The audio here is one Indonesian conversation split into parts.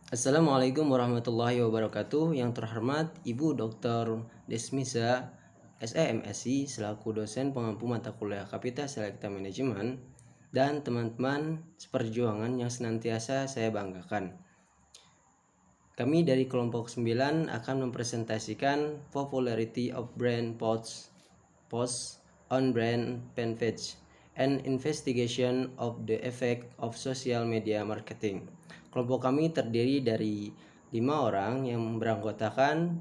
Assalamualaikum warahmatullahi wabarakatuh. Yang terhormat Ibu Dr. Desmisa SEMSI selaku dosen pengampu mata kuliah Kapita Selekta Manajemen dan teman-teman seperjuangan yang senantiasa saya banggakan. Kami dari kelompok 9 akan mempresentasikan Popularity of Brand Posts on Brand Fanpage and Investigation of the Effect of Social Media Marketing. Kelompok kami terdiri dari 5 orang yang beranggotakan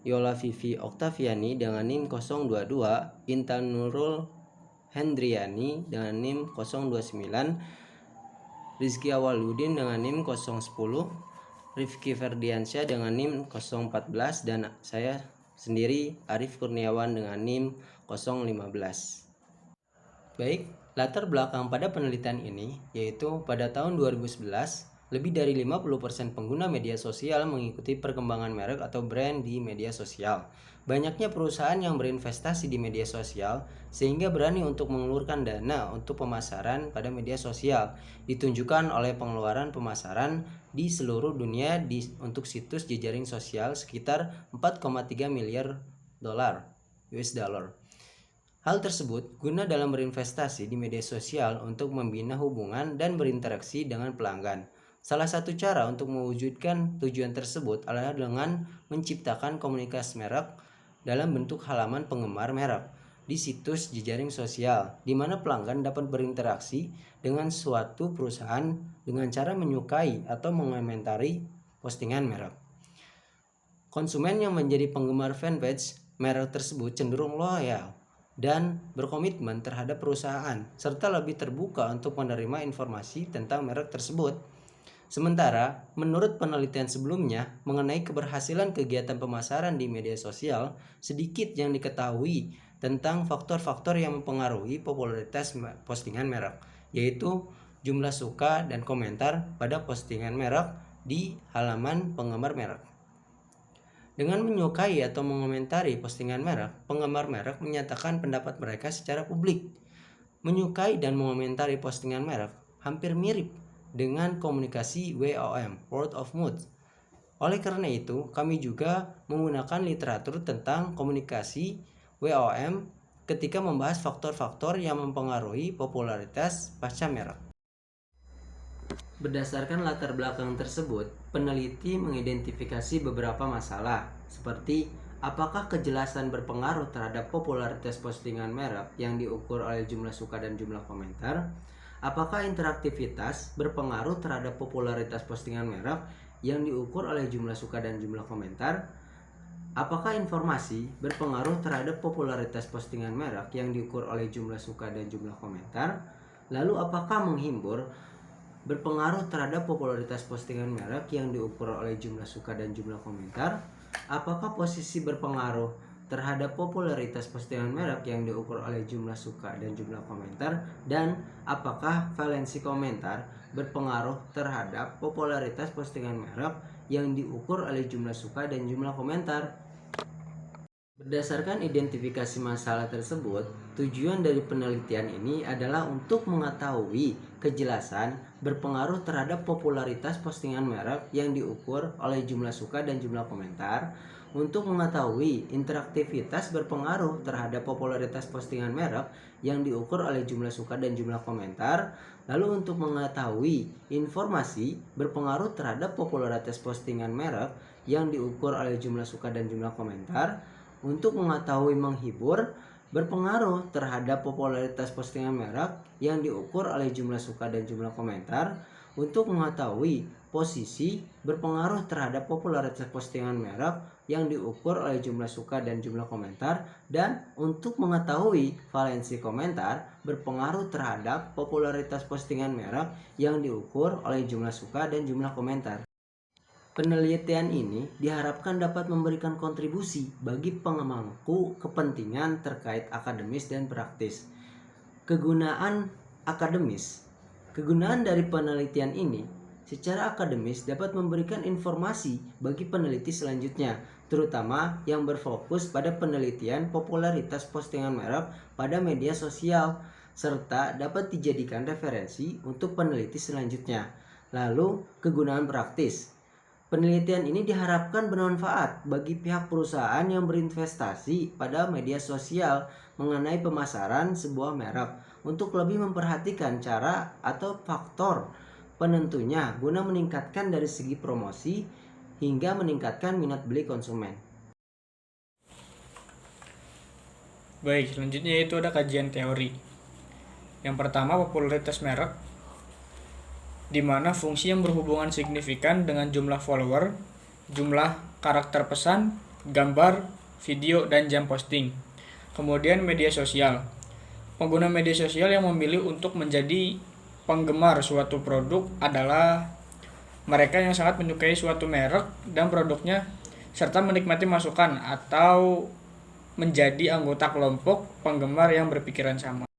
Yola Vivi Oktaviani dengan NIM 022, Intan Nurul Hendriani dengan NIM 029, Rizky Awaludin dengan NIM 010, Rifki Ferdiansyah dengan NIM 014, dan saya sendiri Arif Kurniawan dengan NIM 015. Baik, latar belakang pada penelitian ini yaitu pada tahun 2011 lebih dari 50% pengguna media sosial mengikuti perkembangan merek atau brand di media sosial. Banyaknya perusahaan yang berinvestasi di media sosial sehingga berani untuk mengeluarkan dana untuk pemasaran pada media sosial, ditunjukkan oleh pengeluaran pemasaran di seluruh dunia untuk situs jejaring sosial sekitar 4,3 miliar dolar US dollar. Hal tersebut guna dalam berinvestasi di media sosial untuk membina hubungan dan berinteraksi dengan pelanggan. Salah satu cara untuk mewujudkan tujuan tersebut adalah dengan menciptakan komunitas merek dalam bentuk halaman penggemar merek di situs jejaring sosial, di mana pelanggan dapat berinteraksi dengan suatu perusahaan dengan cara menyukai atau mengomentari postingan merek. Konsumen yang menjadi penggemar fanpage merek tersebut cenderung loyal dan berkomitmen terhadap perusahaan, serta lebih terbuka untuk menerima informasi tentang merek tersebut. Sementara, menurut penelitian sebelumnya mengenai keberhasilan kegiatan pemasaran di media sosial, sedikit yang diketahui tentang faktor-faktor yang mempengaruhi popularitas postingan merek, yaitu jumlah suka dan komentar pada postingan merek di halaman penggemar merek. Dengan menyukai atau mengomentari postingan merek, penggemar merek menyatakan pendapat mereka secara publik. Menyukai dan mengomentari postingan merek hampir mirip dengan komunikasi WOM, word of mouth. Oleh karena itu, kami juga menggunakan literatur tentang komunikasi WOM ketika membahas faktor-faktor yang mempengaruhi popularitas pasca merek. Berdasarkan latar belakang tersebut, peneliti mengidentifikasi beberapa masalah, seperti apakah kejelasan berpengaruh terhadap popularitas postingan merek yang diukur oleh jumlah suka dan jumlah komentar, apakah interaktivitas berpengaruh terhadap popularitas postingan merek yang diukur oleh jumlah suka dan jumlah komentar, apakah informasi berpengaruh terhadap popularitas postingan merek yang diukur oleh jumlah suka dan jumlah komentar, lalu apakah menghibur berpengaruh terhadap popularitas postingan merek yang diukur oleh jumlah suka dan jumlah komentar, apakah posisi berpengaruh terhadap popularitas postingan merek yang diukur oleh jumlah suka dan jumlah komentar, dan apakah valensi komentar berpengaruh terhadap popularitas postingan merek yang diukur oleh jumlah suka dan jumlah komentar. Berdasarkan identifikasi masalah tersebut, tujuan dari penelitian ini adalah untuk mengetahui kejelasan berpengaruh terhadap popularitas postingan merek yang diukur oleh jumlah suka dan jumlah komentar, untuk mengetahui interaktivitas berpengaruh terhadap popularitas postingan merek yang diukur oleh jumlah suka dan jumlah komentar, lalu untuk mengetahui informasi berpengaruh terhadap popularitas postingan merek yang diukur oleh jumlah suka dan jumlah komentar, untuk mengetahui menghibur berpengaruh terhadap popularitas postingan merek yang diukur oleh jumlah suka dan jumlah komentar, untuk mengetahui posisi berpengaruh terhadap popularitas postingan merek yang diukur oleh jumlah suka dan jumlah komentar, dan untuk mengetahui valensi komentar berpengaruh terhadap popularitas postingan merek yang diukur oleh jumlah suka dan jumlah komentar. Penelitian ini diharapkan dapat memberikan kontribusi bagi pemangku kepentingan terkait akademis dan praktis. Kegunaan akademis. Kegunaan dari penelitian ini secara akademis dapat memberikan informasi bagi peneliti selanjutnya, terutama yang berfokus pada penelitian popularitas postingan merek pada media sosial, serta dapat dijadikan referensi untuk peneliti selanjutnya. Lalu, kegunaan praktis. Penelitian ini diharapkan bermanfaat bagi pihak perusahaan yang berinvestasi pada media sosial mengenai pemasaran sebuah merek untuk lebih memperhatikan cara atau faktor penentunya guna meningkatkan dari segi promosi hingga meningkatkan minat beli konsumen. Baik, selanjutnya itu ada kajian teori. Yang pertama, popularitas merek, di mana fungsi yang berhubungan signifikan dengan jumlah follower, jumlah karakter pesan, gambar, video, dan jam posting. Kemudian media sosial. Pengguna media sosial yang memilih untuk menjadi penggemar suatu produk adalah mereka yang sangat menyukai suatu merek dan produknya serta menikmati masukan atau menjadi anggota kelompok penggemar yang berpikiran sama.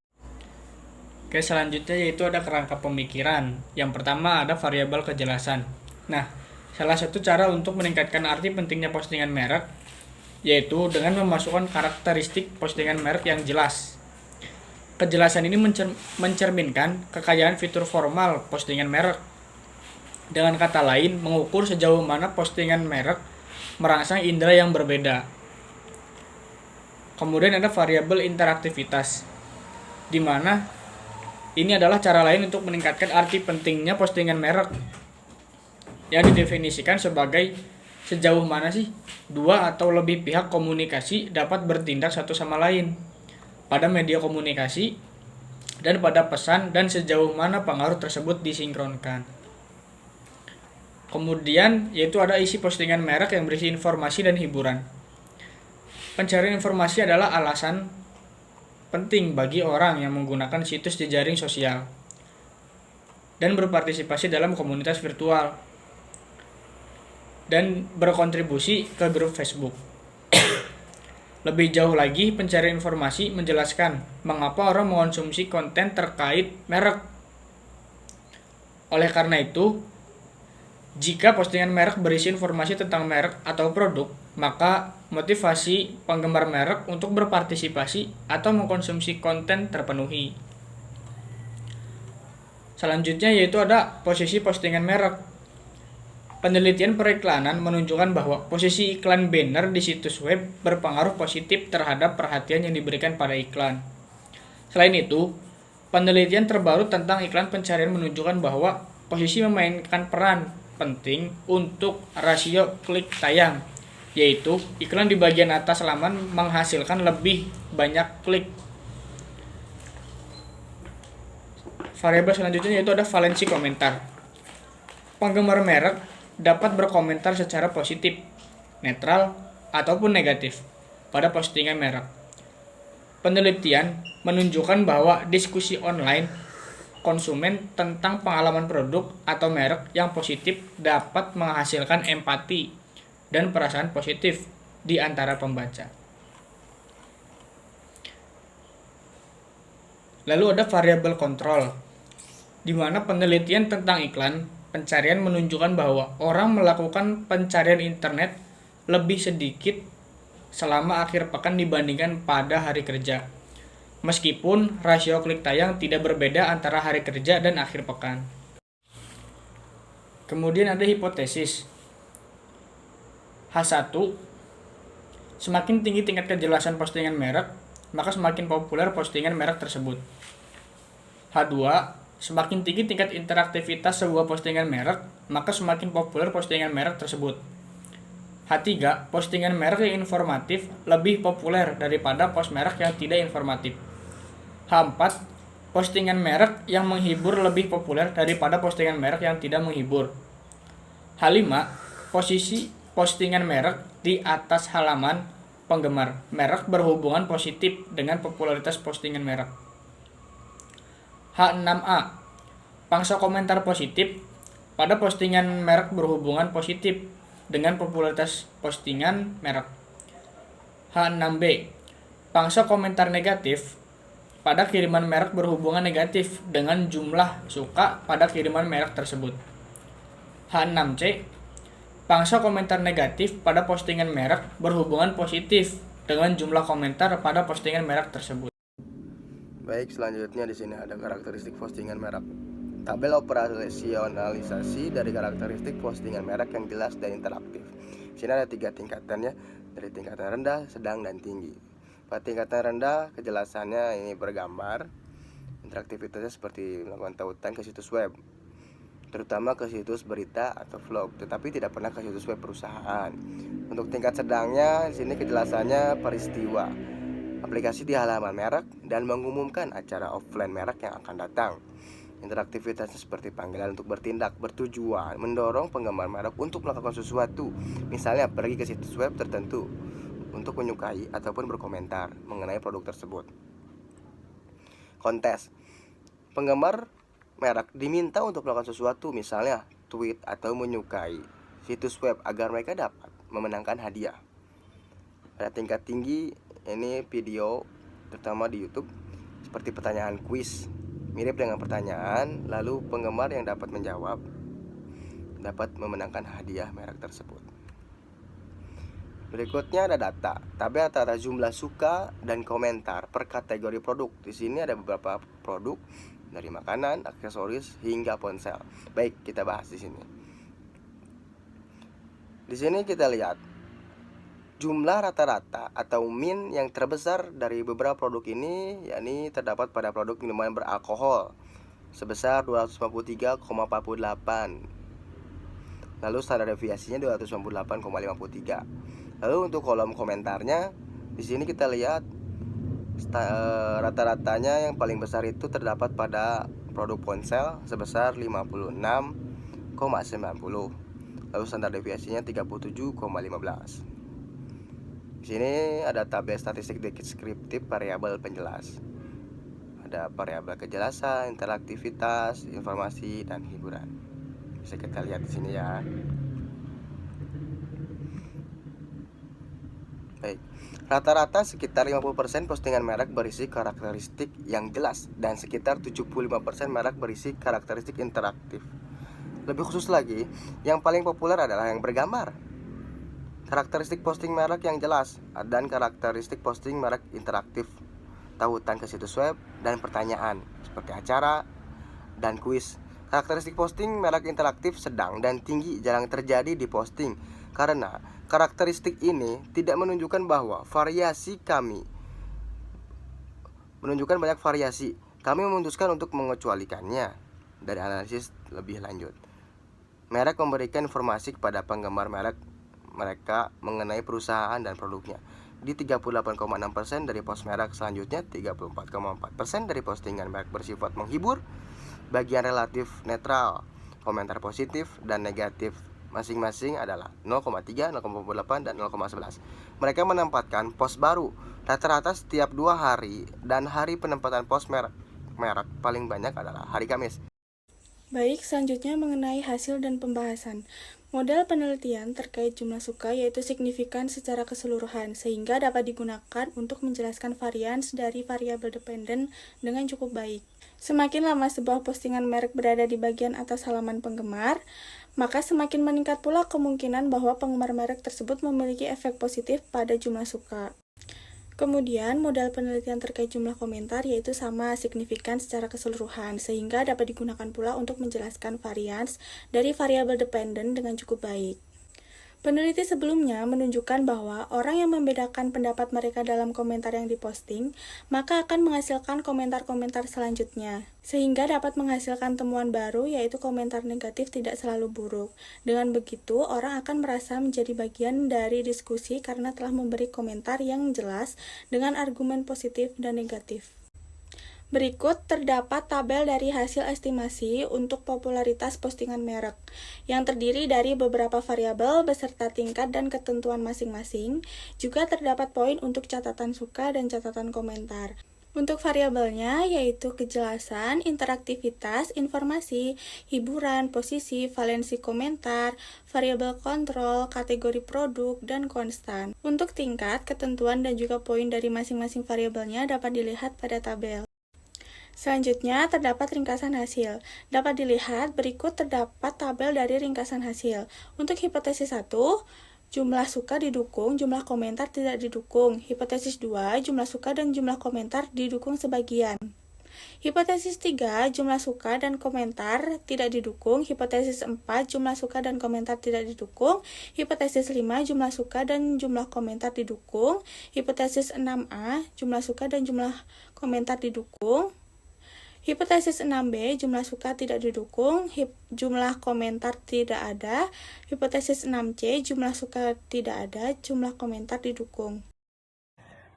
Oke, selanjutnya yaitu ada kerangka pemikiran. Yang pertama ada variabel kejelasan. Nah, salah satu cara untuk meningkatkan arti pentingnya postingan merek yaitu dengan memasukkan karakteristik postingan merek yang jelas. Kejelasan ini mencerminkan kekayaan fitur formal postingan merek. Dengan kata lain, mengukur sejauh mana postingan merek merangsang indera yang berbeda. Kemudian ada variabel interaktivitas, di mana ini adalah cara lain untuk meningkatkan arti pentingnya postingan merek yang didefinisikan sebagai sejauh mana sih dua atau lebih pihak komunikasi dapat bertindak satu sama lain pada media komunikasi dan pada pesan dan sejauh mana pengaruh tersebut disinkronkan. Kemudian yaitu ada isi postingan merek yang berisi informasi dan hiburan. Pencarian informasi adalah alasan penting bagi orang yang menggunakan situs jejaring sosial dan berpartisipasi dalam komunitas virtual dan berkontribusi ke grup Facebook. Lebih jauh lagi, pencarian informasi menjelaskan mengapa orang mengonsumsi konten terkait merek. Oleh karena itu, jika postingan merek berisi informasi tentang merek atau produk, maka motivasi penggemar merek untuk berpartisipasi atau mengkonsumsi konten terpenuhi. Selanjutnya yaitu ada posisi postingan merek. Penelitian periklanan menunjukkan bahwa posisi iklan banner di situs web berpengaruh positif terhadap perhatian yang diberikan pada iklan. Selain itu, penelitian terbaru tentang iklan pencarian menunjukkan bahwa posisi memainkan peran penting untuk rasio klik tayang, yaitu iklan di bagian atas laman menghasilkan lebih banyak klik. Variabel selanjutnya yaitu ada valensi komentar. Penggemar merek dapat berkomentar secara positif, netral, ataupun negatif pada postingan merek. Penelitian menunjukkan bahwa diskusi online konsumen tentang pengalaman produk atau merek yang positif dapat menghasilkan empati dan perasaan positif di antara pembaca. Lalu ada variabel kontrol, di mana penelitian tentang iklan pencarian menunjukkan bahwa orang melakukan pencarian internet lebih sedikit selama akhir pekan dibandingkan pada hari kerja. Meskipun rasio klik tayang tidak berbeda antara hari kerja dan akhir pekan. Kemudian ada hipotesis. H1, semakin tinggi tingkat kejelasan postingan merek, maka semakin populer postingan merek tersebut. H2, semakin tinggi tingkat interaktivitas sebuah postingan merek, maka semakin populer postingan merek tersebut. H3, postingan merek yang informatif lebih populer daripada post merek yang tidak informatif. H4, postingan merek yang menghibur lebih populer daripada postingan merek yang tidak menghibur. H5, posisi postingan merek di atas halaman penggemar merek berhubungan positif dengan popularitas postingan merek. H6A, pangsa komentar positif pada postingan merek berhubungan positif dengan popularitas postingan merek. H6B, pangsa komentar negatif pada kiriman merek berhubungan negatif dengan jumlah suka pada kiriman merek tersebut. H6C, pangsa komentar negatif pada postingan merek berhubungan positif dengan jumlah komentar pada postingan merek tersebut. Baik, selanjutnya di sini ada karakteristik postingan merek. Tabel operasionalisasi dari karakteristik postingan merek yang jelas dan interaktif. Di sini ada 3 tingkatannya, dari tingkatan rendah, sedang, dan tinggi. Pada tingkatan rendah, kejelasannya ini bergambar. Interaktivitasnya seperti melakukan tautan ke situs web, terutama ke situs berita atau vlog, tetapi tidak pernah ke situs web perusahaan. Untuk tingkat sedangnya, di sini kejelasannya peristiwa, aplikasi di halaman merek, dan mengumumkan acara offline merek yang akan datang. Interaktivitasnya seperti panggilan untuk bertindak, bertujuan mendorong penggemar merek untuk melakukan sesuatu, misalnya pergi ke situs web tertentu untuk menyukai ataupun berkomentar mengenai produk tersebut. Kontes, penggemar merek diminta untuk melakukan sesuatu, misalnya tweet atau menyukai situs web agar mereka dapat memenangkan hadiah. Pada tingkat tinggi, ini video terutama di YouTube seperti pertanyaan kuis, mirip dengan pertanyaan, lalu penggemar yang dapat menjawab dapat memenangkan hadiah merek tersebut. Berikutnya ada data, tabel data jumlah suka dan komentar per kategori produk. Di sini ada beberapa produk dari makanan, aksesoris hingga ponsel. Baik, kita bahas di sini. Di sini kita lihat jumlah rata-rata atau min yang terbesar dari beberapa produk ini, yakni terdapat pada produk minuman beralkohol sebesar 253,48. Lalu standar deviasinya 298,53. Lalu untuk kolom komentarnya, di sini kita lihat rata-ratanya yang paling besar itu terdapat pada produk ponsel sebesar 56,90. Lalu standar deviasinya 37,15. Di sini ada tabel statistik deskriptif variabel penjelas. Ada variabel kejelasan, interaktivitas, informasi, dan hiburan. Bisa kita lihat di sini ya. Baik. Rata-rata sekitar 50% postingan merek berisi karakteristik yang jelas dan sekitar 75% merek berisi karakteristik interaktif. Lebih khusus lagi, yang paling populer adalah yang bergambar. Karakteristik posting merek yang jelas dan karakteristik posting merek interaktif, tautan ke situs web dan pertanyaan seperti acara dan kuis. Karakteristik posting merek interaktif sedang dan tinggi jarang terjadi di posting karena karakteristik ini tidak menunjukkan bahwa menunjukkan banyak variasi. Kami memutuskan untuk mengecualikannya dari analisis lebih lanjut. Merek memberikan informasi kepada penggemar mereka mengenai perusahaan dan produknya. Di 38,6% dari post merek, selanjutnya 34,4% dari postingan merek bersifat menghibur. Bagian relatif netral, komentar positif dan negatif masing-masing adalah 0,3, 0,8, dan 0,11. Mereka menempatkan post baru rata-rata setiap 2 hari, dan hari penempatan post merek paling banyak adalah hari Kamis. Baik, selanjutnya mengenai hasil dan pembahasan. Model penelitian terkait jumlah suka yaitu signifikan secara keseluruhan, sehingga dapat digunakan untuk menjelaskan varians dari variabel dependen dengan cukup baik. Semakin lama sebuah postingan merek berada di bagian atas halaman penggemar, maka semakin meningkat pula kemungkinan bahwa penggemar merek tersebut memiliki efek positif pada jumlah suka. Kemudian, modal penelitian terkait jumlah komentar yaitu sama signifikan secara keseluruhan, sehingga dapat digunakan pula untuk menjelaskan varians dari variabel dependen dengan cukup baik. Peneliti sebelumnya menunjukkan bahwa orang yang membedakan pendapat mereka dalam komentar yang diposting, maka akan menghasilkan komentar-komentar selanjutnya, sehingga dapat menghasilkan temuan baru yaitu komentar negatif tidak selalu buruk. Dengan begitu, orang akan merasa menjadi bagian dari diskusi karena telah memberi komentar yang jelas dengan argumen positif dan negatif. Berikut terdapat tabel dari hasil estimasi untuk popularitas postingan merek, yang terdiri dari beberapa variabel beserta tingkat dan ketentuan masing-masing. Juga terdapat poin untuk catatan suka dan catatan komentar. Untuk variabelnya yaitu kejelasan, interaktivitas, informasi, hiburan, posisi, valensi komentar, variabel kontrol, kategori produk, dan konstan. Untuk tingkat, ketentuan, dan juga poin dari masing-masing variabelnya dapat dilihat pada tabel. Selanjutnya, terdapat ringkasan hasil. Dapat dilihat berikut terdapat tabel dari ringkasan hasil. Untuk hipotesis 1, jumlah suka didukung, jumlah komentar tidak didukung. Hipotesis 2, jumlah suka dan jumlah komentar didukung sebagian. Hipotesis 3, jumlah suka dan komentar tidak didukung. Hipotesis 4, jumlah suka dan komentar tidak didukung. Hipotesis 5, jumlah suka dan jumlah komentar didukung. Hipotesis 6A, jumlah suka dan jumlah komentar didukung. Hipotesis 6B, jumlah suka tidak didukung, jumlah komentar tidak ada. Hipotesis 6C, jumlah suka tidak ada, jumlah komentar didukung.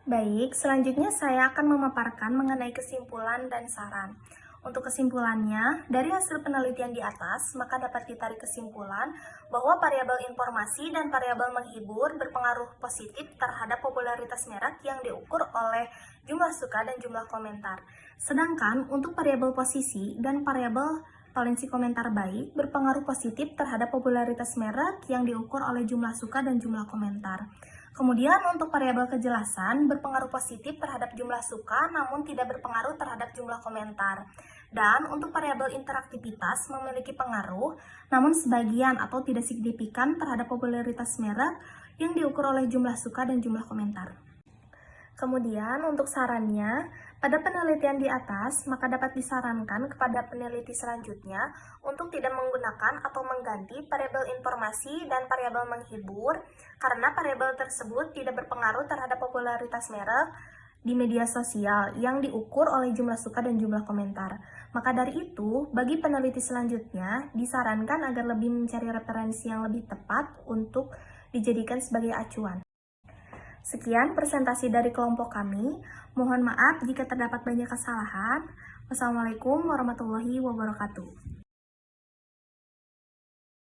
Baik, selanjutnya saya akan memaparkan mengenai kesimpulan dan saran. Untuk kesimpulannya, dari hasil penelitian di atas, maka dapat ditarik kesimpulan bahwa variabel informasi dan variabel menghibur berpengaruh positif terhadap popularitas merek yang diukur oleh jumlah suka dan jumlah komentar. Sedangkan untuk variabel posisi dan variabel valensi komentar baik berpengaruh positif terhadap popularitas merek yang diukur oleh jumlah suka dan jumlah komentar. Kemudian untuk variabel kejelasan berpengaruh positif terhadap jumlah suka namun tidak berpengaruh terhadap jumlah komentar. Dan untuk variabel interaktivitas memiliki pengaruh namun sebagian atau tidak signifikan terhadap popularitas merek yang diukur oleh jumlah suka dan jumlah komentar. Kemudian untuk sarannya, pada penelitian di atas, maka dapat disarankan kepada peneliti selanjutnya untuk tidak menggunakan atau mengganti variabel informasi dan variabel menghibur karena variabel tersebut tidak berpengaruh terhadap popularitas merek di media sosial yang diukur oleh jumlah suka dan jumlah komentar. Maka dari itu, bagi peneliti selanjutnya, disarankan agar lebih mencari referensi yang lebih tepat untuk dijadikan sebagai acuan. Sekian presentasi dari kelompok kami. Mohon maaf jika terdapat banyak kesalahan. Wassalamualaikum warahmatullahi wabarakatuh.